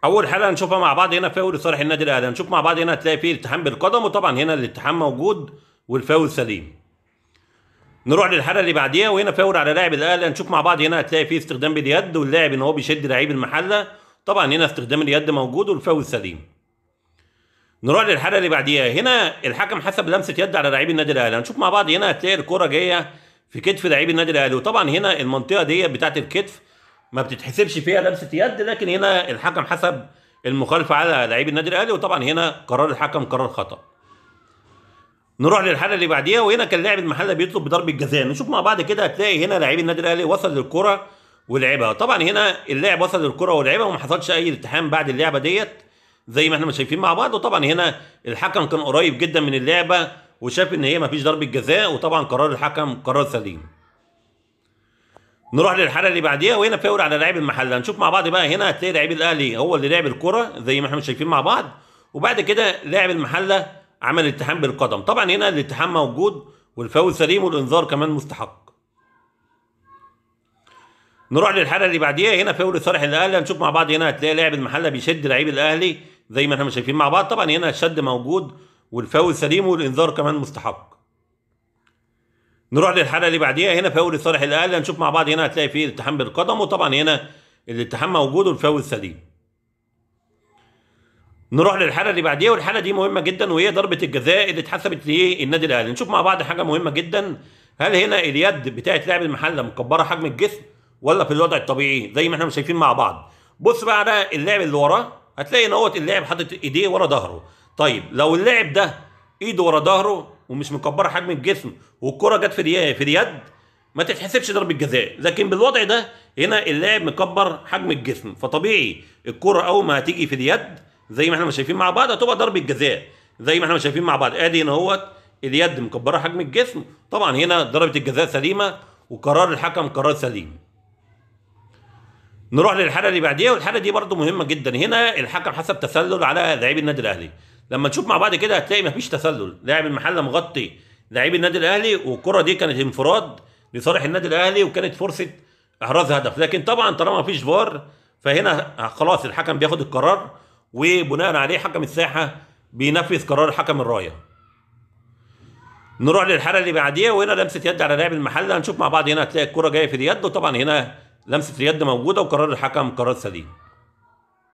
اول حاله هنشوفها مع بعض هنا فاول لصالح النادي الاهلي. هنشوف مع بعض هنا هتلاقي فيه التحام بالقدم، وطبعا هنا الالتحام موجود والفاول سليم. نروح للحاله اللي بعديها وهنا فاول على لاعب الاهلي. هنشوف مع بعض هنا هتلاقي فيه استخدام باليد واللاعب ان هو بيشد لعيب المحله، طبعا هنا استخدام اليد موجود والفاول سليم. نروح للحاله اللي بعديها هنا الحكم حسب لمسه يد على لعيب النادي الاهلي. هنشوف مع بعض هنا هتلاقي الكره جايه في كتف لعيب النادي الاهلي، وطبعا هنا المنطقه دي بتاعت الكتف ما بتتحسبش فيها لمسه يد، لكن هنا الحكم حسب المخالفه على لعيب النادي الاهلي، وطبعا هنا قرار الحكم قرار خطا. نروح للحاله اللي بعديها وهنا كان لاعب المحله بيطلب بضربه جزاء. نشوف مع بعض كده هتلاقي هنا لعيب النادي الاهلي وصل للكره ولعبها، طبعا هنا اللاعب وصل للكره ولعبها وما حصلش اي التحام بعد اللعبه ديت زي ما احنا شايفين مع بعض، وطبعا هنا الحكم كان قريب جدا من اللعبه وشاف ان هي ما فيش ضربه جزاء، وطبعا قرار الحكم قرار سليم. نروح للحاله اللي بعديها وهنا فاول على لاعب المحله. هنشوف مع بعض بقى هنا هتلاقي لعيب الاهلي هو اللي لعب الكره زي ما احنا شايفين مع بعض، وبعد كده لاعب المحله عمل التحام بالقدم، طبعا هنا الاتحام موجود والفاول سليم والانذار كمان مستحق. نروح للحاله اللي بعديها هنا فاول لصالح الاهلي. هنشوف مع بعض هنا هتلاقي لاعب المحله بيشد لعيب الاهلي زي ما احنا شايفين مع بعض، طبعا هنا الشد موجود والفاول سليم والانذار كمان مستحق. نروح للحاله اللي بعديها هنا فاول لصالح الاهلي. هنشوف مع بعض هنا هتلاقي فيه التحام بالقدم، وطبعا هنا الاتحام موجود والفاول سليم. نروح للحاله اللي بعديها والحاله دي مهمه جدا وهي ضربه الجزاء اللي اتحسبت للنادي الاهلي. نشوف مع بعض حاجه مهمه جدا، هل هنا اليد بتاعت لاعب المحله مكبره حجم الجسم ولا في الوضع الطبيعي زي ما احنا شايفين مع بعض. بص بقى على اللاعب اللي وراه هتلاقي ان هو اللاعب حاطط ايديه ورا ظهره. طيب لو اللاعب ده ايده ورا ظهره ومش مكبره حجم الجسم والكره جت في اليد ما تتحسبش ضربه جزاء، لكن بالوضع ده هنا اللاعب مكبر حجم الجسم، فطبيعي الكره اول ما هتيجي في اليد زي ما احنا شايفين مع بعض هتبقى ضربه جزاء زي ما احنا شايفين مع بعض. ادي هنا اهوت اليد مكبره حجم الجسم، طبعا هنا ضربه الجزاء سليمه وقرار الحكم قرار سليم. نروح للحاله اللي بعديها والحاله دي برده مهمه جدا. هنا الحكم حسب تسلل على لاعبي النادي الاهلي. لما نشوف مع بعض كده هتلاقي مفيش تسلل، لاعب المحله مغطي لاعبي النادي الاهلي، والكره دي كانت انفراد لصالح النادي الاهلي وكانت فرصه احراز هدف، لكن طبعا طالما مفيش فار فهنا خلاص الحكم بياخد القرار وبناء عليه حكم الساحه بينفذ قرار حكم الرايه. نروح للحاله اللي بعديها وهنا لمسه يد على لاعب المحله. هنشوف مع بعض هنا هتلاقي الكره جايه في اليد، وطبعا هنا لمسه اليد موجوده وقرار الحكم قرار سليم.